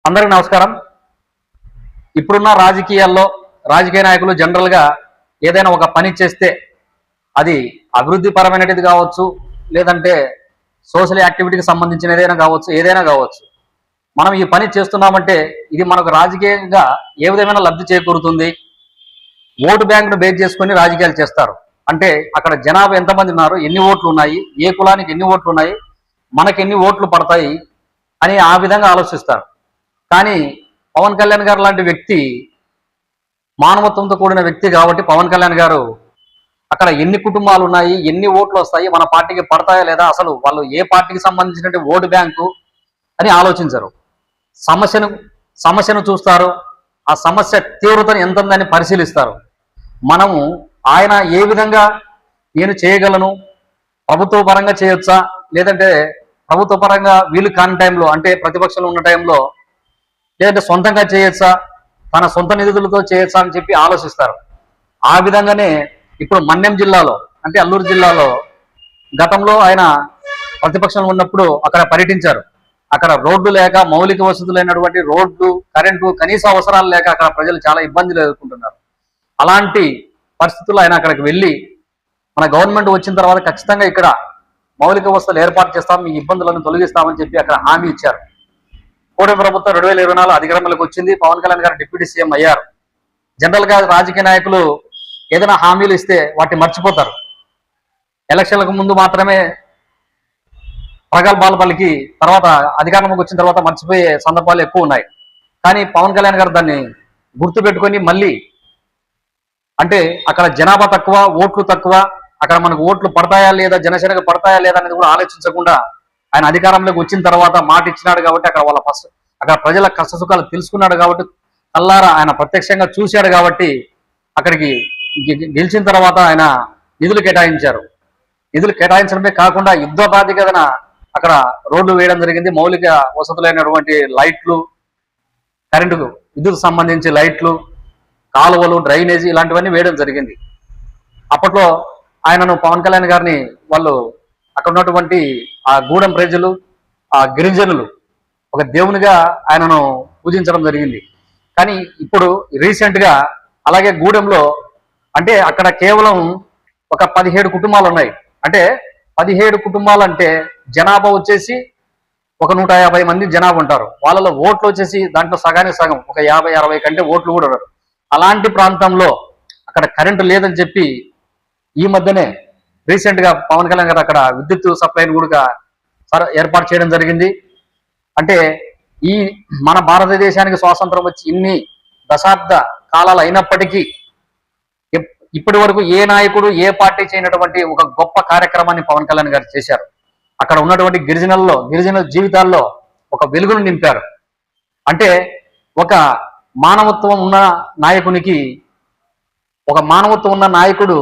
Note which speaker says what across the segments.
Speaker 1: అందరికీ నమస్కారం. ఇప్పుడున్న రాజకీయాల్లో రాజకీయ నాయకులు జనరల్గా ఏదైనా ఒక పని చేస్తే అది అభివృద్ధి పరమైనది కావచ్చు, లేదంటే సోషల్ యాక్టివిటీకి సంబంధించిన ఏదైనా కావచ్చు. మనం ఈ పని చేస్తున్నామంటే ఇది మనకు రాజకీయంగా ఏ విధమైన లబ్ధి చేకూరుతుంది, ఓటు బ్యాంకును బేస్ చేసుకొని రాజకీయాలు చేస్తారు. అంటే అక్కడ జనాభా ఎంతమంది ఉన్నారు, ఎన్ని ఓట్లు ఉన్నాయి, ఏ కులానికి ఎన్ని ఓట్లు ఉన్నాయి, మనకి ఎన్ని ఓట్లు పడతాయి అని ఆ విధంగా ఆలోచిస్తారు. కానీ పవన్ కళ్యాణ్ గారు లాంటి వ్యక్తి మానవత్వంతో కూడిన వ్యక్తి కాబట్టి పవన్ కళ్యాణ్ గారు అక్కడ ఎన్ని కుటుంబాలు ఉన్నాయి, ఎన్ని ఓట్లు వస్తాయి, మన పార్టీకి పడతాయా లేదా, అసలు వాళ్ళు ఏ పార్టీకి సంబంధించినటువంటి ఓటు బ్యాంకు అని ఆలోచించరు. సమస్యను చూస్తారు, ఆ సమస్య తీవ్రతను ఎంత ఉందని పరిశీలిస్తారు. మనము ఆయన ఏ విధంగా నేను చేయగలను, ప్రభుత్వ పరంగా చేయొచ్చా, లేదంటే ప్రభుత్వ పరంగా వీలు కాని టైంలో అంటే ప్రతిపక్షంలో ఉన్న టైంలో లేదంటే సొంతంగా చేయొచ్చా, తన సొంత నిధులతో చేయొచ్చా అని చెప్పి ఆలోచిస్తారు. ఆ విధంగానే ఇప్పుడు మన్యం జిల్లాలో అంటే అల్లూరు జిల్లాలో గతంలో ఆయన ప్రతిపక్షంలో ఉన్నప్పుడు అక్కడ పర్యటించారు. అక్కడ రోడ్లు లేక, మౌలిక వసతులైనటువంటి రోడ్లు, కరెంటు, కనీస అవసరాలు లేక అక్కడ ప్రజలు చాలా ఇబ్బందులు ఎదుర్కొంటున్నారు. అలాంటి పరిస్థితుల్లో ఆయన అక్కడికి వెళ్ళి మన గవర్నమెంట్ వచ్చిన తర్వాత ఖచ్చితంగా ఇక్కడ మౌలిక వసతులు ఏర్పాటు చేస్తాం, మీ ఇబ్బందులను తొలగిస్తామని చెప్పి అక్కడ హామీ ఇచ్చారు. కూటమి ప్రభుత్వం 2024 అధికారంలోకి వచ్చింది. పవన్ కళ్యాణ్ గారు డిప్యూటీ సీఎం అయ్యారు. జనరల్ గా రాజకీయ నాయకులు ఏదైనా హామీలు ఇస్తే వాటిని మర్చిపోతారు. ఎలక్షన్లకు ముందు మాత్రమే ప్రగల్భాలు పలికి తర్వాత అధికారంలోకి వచ్చిన తర్వాత మర్చిపోయే సందర్భాలు ఎక్కువ ఉన్నాయి. కానీ పవన్ కళ్యాణ్ గారు దాన్ని గుర్తుపెట్టుకొని మళ్ళీ అంటే అక్కడ జనాభా తక్కువ, ఓట్లు తక్కువ, అక్కడ మనకు ఓట్లు పడతాయా లేదా, జనసేనకు పడతాయా లేదా అనేది కూడా ఆలోచించకుండా ఆయన అధికారంలోకి వచ్చిన తర్వాత మాట ఇచ్చినాడు కాబట్టి అక్కడ ప్రజల కష్టసుఖాలు తెలుసుకున్నాడు కాబట్టి కల్లారా ఆయన ప్రత్యక్షంగా చూశాడు కాబట్టి అక్కడికి గెలిచిన తర్వాత ఆయన నిధులు కేటాయించారు. నిధులు కేటాయించడమే కాకుండా యుద్ధ ప్రాతిపదికన అక్కడ రోడ్లు వేయడం జరిగింది. మౌలిక వసతులైనటువంటి లైట్లు, కరెంటుకు విద్యుత్ సంబంధించి లైట్లు, కాలువలు, డ్రైనేజీ ఇలాంటివన్నీ వేయడం జరిగింది. అప్పట్లో ఆయనను పవన్ కళ్యాణ్ గారిని వాళ్ళు అక్కడ ఉన్నటువంటి ఆ గూడెం ప్రజలు, ఆ గిరిజనులు ఒక దేవునిగా ఆయనను పూజించడం జరిగింది. కానీ ఇప్పుడు రీసెంట్గా అలాగే గూడెంలో అంటే అక్కడ కేవలం ఒక 17 కుటుంబాలు ఉన్నాయి. అంటే 17 కుటుంబాలు అంటే జనాభా వచ్చేసి ఒక 150 మంది జనాభా ఉంటారు. వాళ్ళలో ఓట్లు వచ్చేసి దాంట్లో సగానికి సగం ఒక 50-60 కంటే ఓట్లు కూడా ఉన్నారు. అలాంటి ప్రాంతంలో అక్కడ కరెంటు లేదని చెప్పి ఈ మధ్యనే రీసెంట్ గా పవన్ కళ్యాణ్ గారు అక్కడ విద్యుత్ సప్లైని కూడా ఏర్పాటు చేయడం జరిగింది. అంటే ఈ మన భారతదేశానికి స్వాతంత్రం వచ్చి ఇన్ని దశాబ్ద కాలాలు అయినప్పటికీ ఇప్పటి వరకు ఏ నాయకుడు, ఏ పార్టీ చేయనటువంటి ఒక గొప్ప కార్యక్రమాన్ని పవన్ కళ్యాణ్ గారు చేశారు. అక్కడ ఉన్నటువంటి గిరిజనుల జీవితాల్లో ఒక వెలుగును నింపారు. అంటే ఒక మానవత్వం ఉన్న నాయకునికి, ఒక మానవత్వం ఉన్న నాయకుడు,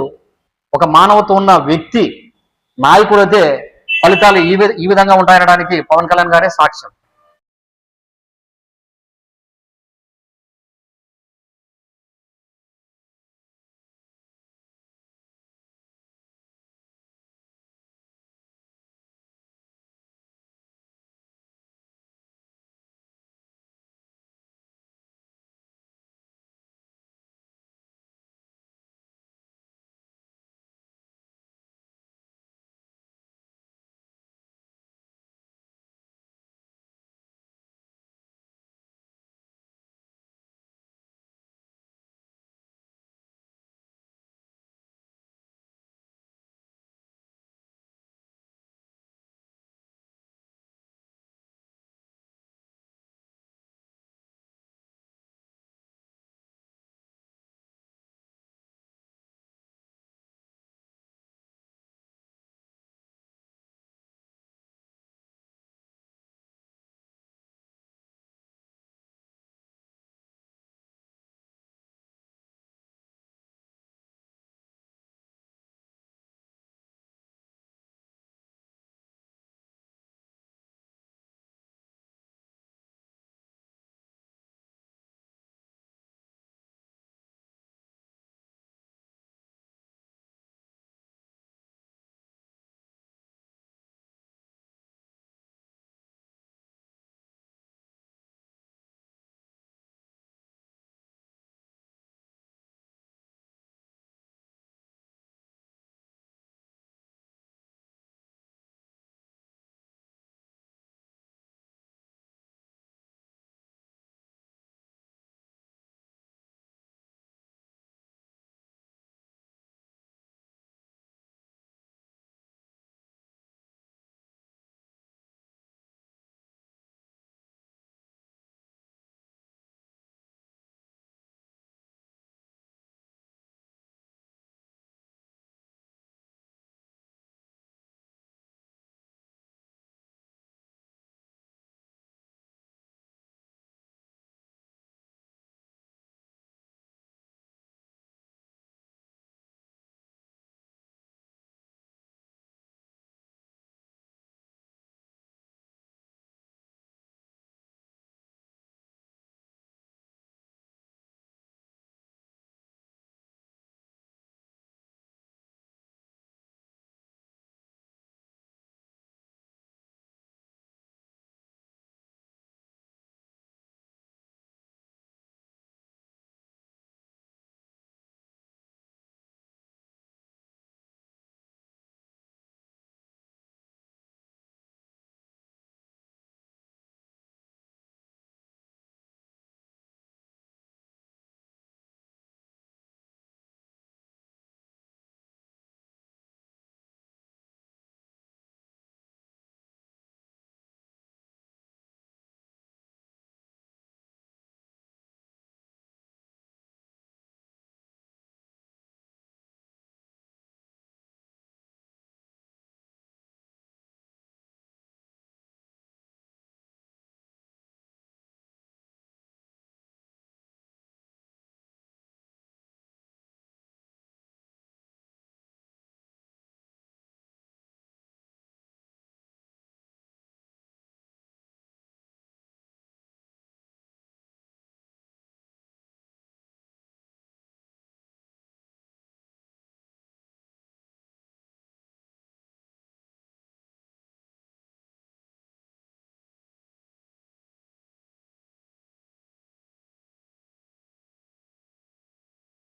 Speaker 1: ఒక మానవత్వం ఉన్న వ్యక్తి నాయకుడైతే ఫలితాలు ఈ విధంగా ఉంటాయనడానికి పవన్ కళ్యాణ్ గారే సాక్ష్యం.